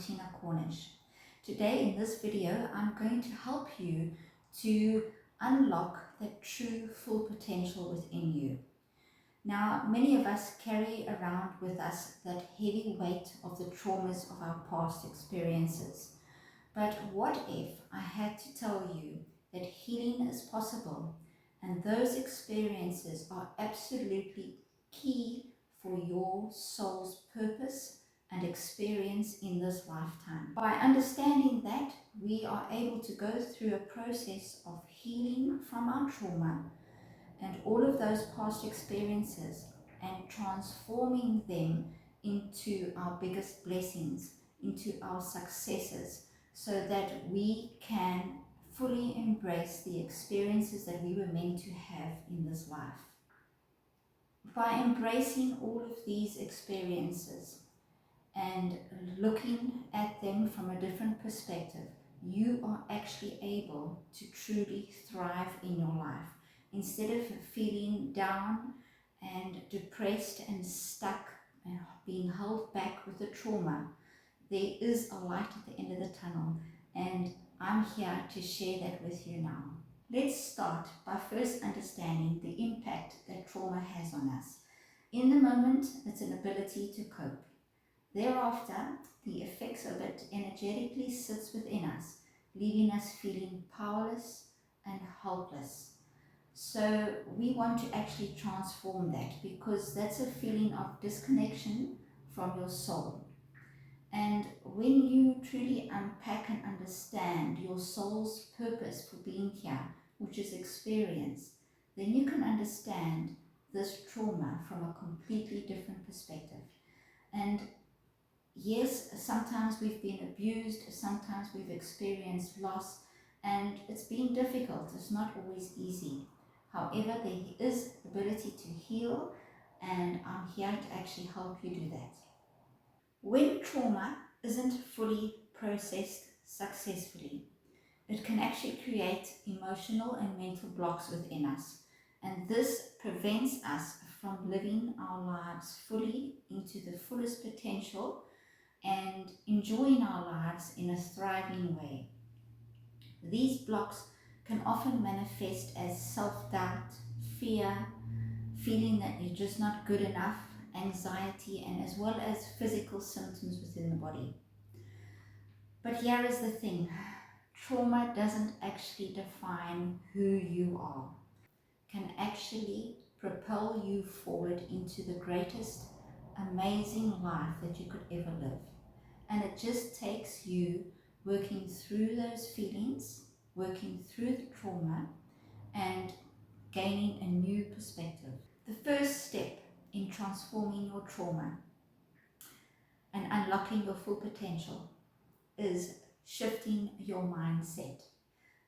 Tina Cornish. Today in this video I'm going to help you to unlock the true full potential within you. Now, many of us carry around with us that heavy weight of the traumas of our past experiences. But what if I had to tell you that healing is possible and those experiences are absolutely key for your soul's purpose and experience in this lifetime? By understanding that, we are able to go through a process of healing from our trauma and all of those past experiences and transforming them into our biggest blessings, into our successes, so that we can fully embrace the experiences that we were meant to have in this life. By embracing all of these experiences and looking at them from a different perspective, you are actually able to truly thrive in your life. Instead of feeling down and depressed and stuck and being held back with the trauma, there is a light at the end of the tunnel, and I'm here to share that with you now. Let's start by first understanding the impact that trauma has on us. In the moment, it's an ability to cope. Thereafter, the effects of it energetically sits within us, leaving us feeling powerless and helpless. So we want to actually transform that, because that's a feeling of disconnection from your soul. And when you truly unpack and understand your soul's purpose for being here, which is experience, then you can understand this trauma from a completely different perspective. And yes, sometimes we've been abused, sometimes we've experienced loss, and it's been difficult. It's not always easy. However, there is ability to heal, and I'm here to actually help you do that. When trauma isn't fully processed successfully, it can actually create emotional and mental blocks within us. And this prevents us from living our lives fully into the fullest potential and enjoying our lives in a thriving way. These blocks can often manifest as self-doubt, fear, feeling that you're just not good enough, anxiety, and as well as physical symptoms within the body. But here is the thing, trauma doesn't actually define who you are. It can actually propel you forward into the greatest, amazing life that you could ever live. And it just takes you working through those feelings, working through the trauma, and gaining a new perspective. The first step in transforming your trauma and unlocking your full potential is shifting your mindset.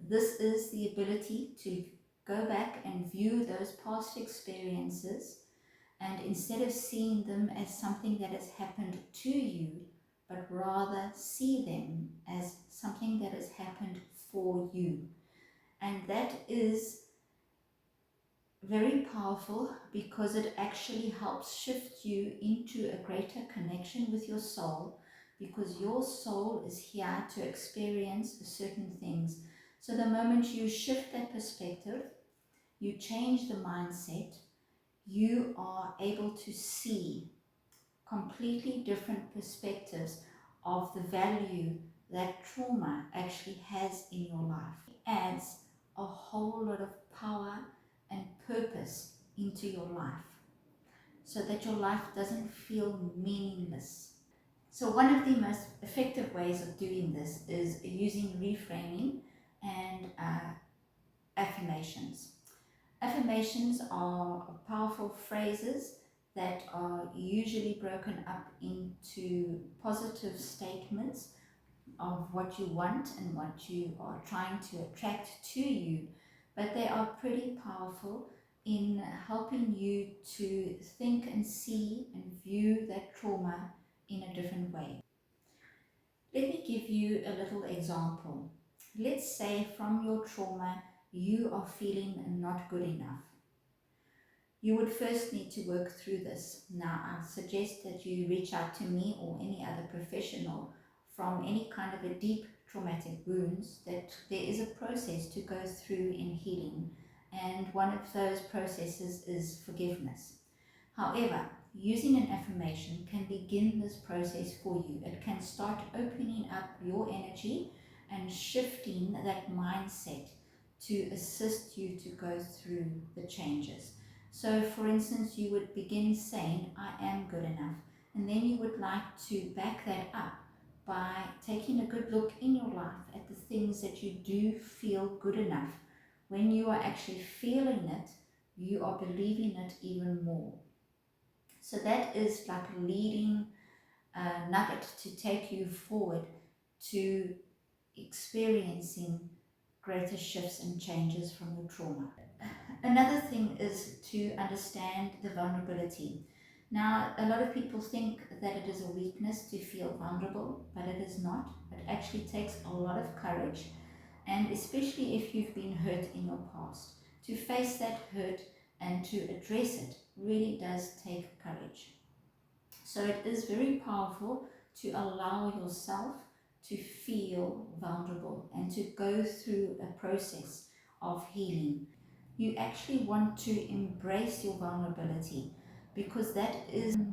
This is the ability to go back and view those past experiences, and instead of seeing them as something that has happened to you, but rather see them as something that has happened for you. And that is very powerful, because it actually helps shift you into a greater connection with your soul, because your soul is here to experience certain things. So the moment you shift that perspective, you change the mindset, you are able to see completely different perspectives of the value that trauma actually has in your life. It adds a whole lot of power and purpose into your life, so that your life doesn't feel meaningless. So one of the most effective ways of doing this is using reframing and affirmations. Affirmations are powerful phrases that are usually broken up into positive statements of what you want and what you are trying to attract to you, but they are pretty powerful in helping you to think and see and view that trauma in a different way. Let me give you a little example. Let's say from your trauma you are feeling not good enough. You would first need to work through this. Now, I suggest that you reach out to me or any other professional from any kind of a deep traumatic wounds, that there is a process to go through in healing, and one of those processes is forgiveness. However, using an affirmation can begin this process for you. It can start opening up your energy and shifting that mindset to assist you to go through the changes. So for instance, you would begin saying, I am good enough. And then you would like to back that up by taking a good look in your life at the things that you do feel good enough. When you are actually feeling it, you are believing it even more. So that is like a leading nugget to take you forward to experiencing greater shifts and changes from your trauma. Another thing is to understand the vulnerability. Now, a lot of people think that it is a weakness to feel vulnerable, but it is not. It actually takes a lot of courage, and especially if you've been hurt in your past, to face that hurt and to address it really does take courage. So it is very powerful to allow yourself to feel vulnerable and to go through a process of healing. You actually want to embrace your vulnerability, because that is a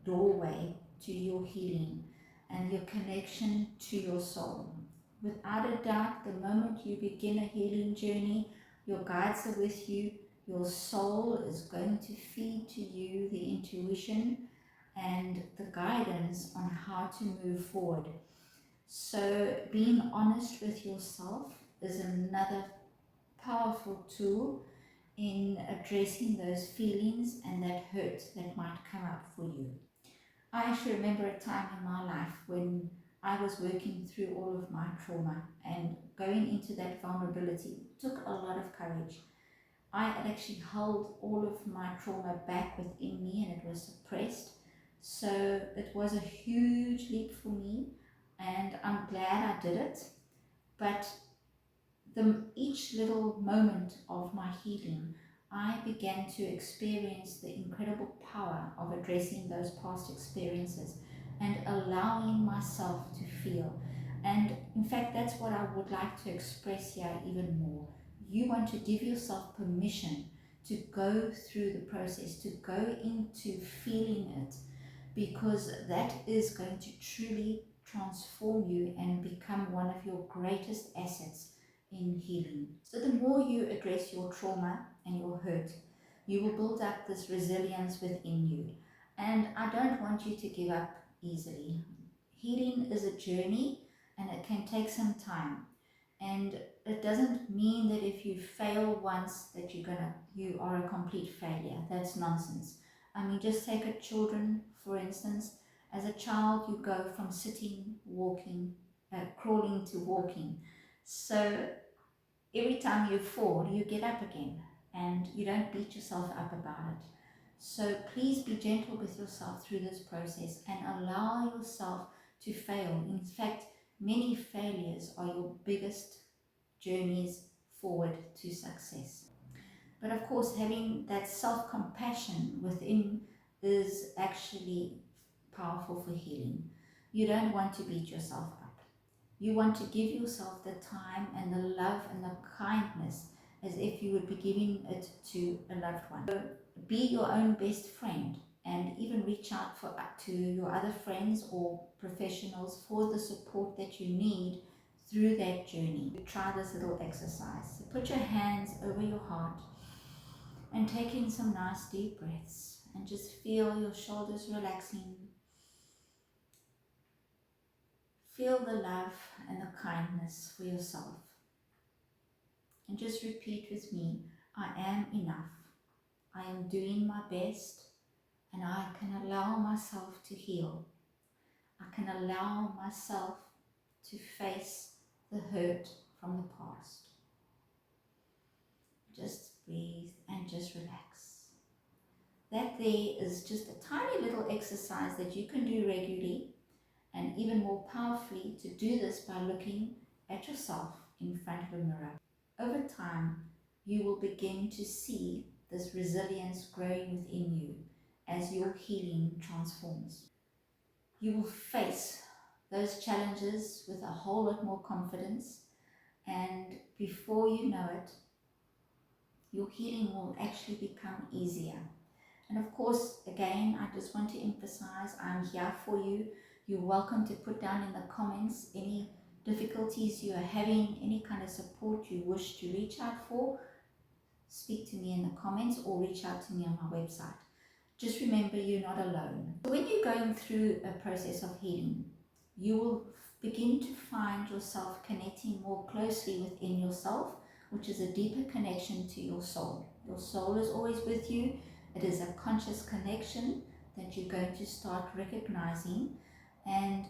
doorway to your healing and your connection to your soul. Without a doubt, the moment you begin a healing journey, your guides are with you, your soul is going to feed to you the intuition and the guidance on how to move forward. So being honest with yourself is another powerful tool in addressing those feelings and that hurt that might come up for you. I actually remember a time in my life when I was working through all of my trauma, and going into that vulnerability took a lot of courage. I had actually held all of my trauma back within me, and it was suppressed. So it was a huge leap for me, and I'm glad I did it. But each little moment of my healing, I began to experience the incredible power of addressing those past experiences and allowing myself to feel. And in fact, that's what I would like to express here even more. You want to give yourself permission to go through the process, to go into feeling it, because that is going to truly transform you and become one of your greatest assets in healing. So the more you address your trauma and your hurt, you will build up this resilience within you. And I don't want you to give up easily. Healing is a journey, and it can take some time. And it doesn't mean that if you fail once that you are a complete failure. That's nonsense. I mean, just take a children, for instance. As a child, you go from sitting, walking, crawling to walking. So every time you fall, you get up again, and you don't beat yourself up about it. So please be gentle with yourself through this process and allow yourself to fail. In fact, many failures are your biggest journeys forward to success. But of course, having that self-compassion within is actually powerful for healing. You don't want to beat yourself up. You want to give yourself the time and the love and the kindness as if you would be giving it to a loved one. So be your own best friend, and even reach out to your other friends or professionals for the support that you need through that journey. Try this little exercise. So put your hands over your heart and take in some nice deep breaths, and just feel your shoulders relaxing. Feel the love and the kindness for yourself. And just repeat with me, I am enough. I am doing my best, and I can allow myself to heal. I can allow myself to face the hurt from the past. Just breathe and just relax. That there is just a tiny little exercise that you can do regularly, and even more powerfully to do this by looking at yourself in front of a mirror. Over time, you will begin to see this resilience growing within you as your healing transforms. You will face those challenges with a whole lot more confidence, and before you know it, your healing will actually become easier. And of course, again, I just want to emphasize, I'm here for you. You're welcome to put down in the comments any difficulties you are having, any kind of support you wish to reach out for. Speak to me in the comments or reach out to me on my website. Just remember, you're not alone. When you're going through a process of healing, you will begin to find yourself connecting more closely within yourself, which is a deeper connection to your soul. Your soul is always with you. It is a conscious connection that you're going to start recognizing, and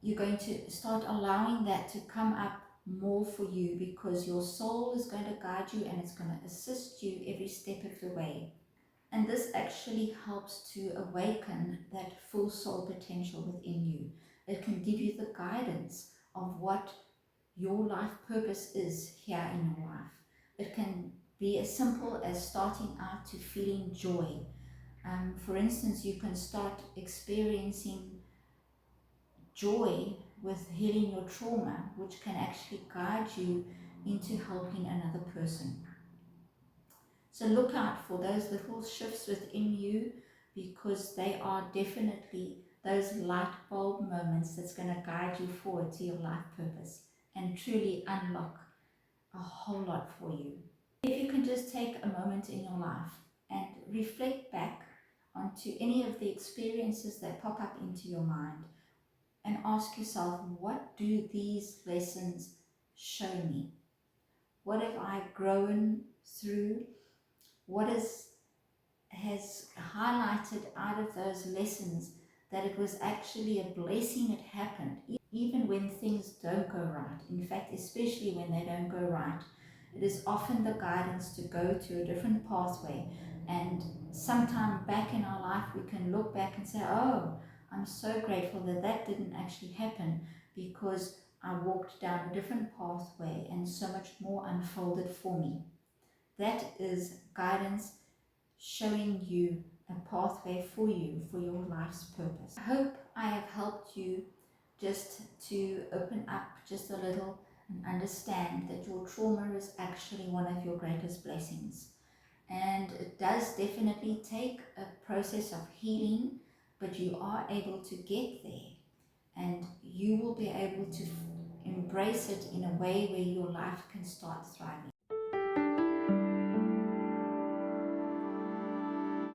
you're going to start allowing that to come up more for you, because your soul is going to guide you and it's going to assist you every step of the way. And this actually helps to awaken that full soul potential within you. It can give you the guidance of what your life purpose is here in your life. It can be as simple as starting out to feeling joy. For instance, you can start experiencing joy with healing your trauma, which can actually guide you into helping another person. So look out for those little shifts within you, because they are definitely those light bulb moments that's going to guide you forward to your life purpose and truly unlock a whole lot for you. If you can just take a moment in your life and reflect back onto any of the experiences that pop up into your mind and ask yourself, what do these lessons show me? What have I grown through? What has highlighted out of those lessons that it was actually a blessing it happened, even when things don't go right. In fact, especially when they don't go right, it is often the guidance to go to a different pathway. And sometime back in our life, we can look back and say, oh, I'm so grateful that that didn't actually happen, because I walked down a different pathway and so much more unfolded for me. That is guidance showing you a pathway for you, for your life's purpose. I hope I have helped you just to open up just a little and understand that your trauma is actually one of your greatest blessings. And it does definitely take a process of healing, but you are able to get there, and you will be able to embrace it in a way where your life can start thriving.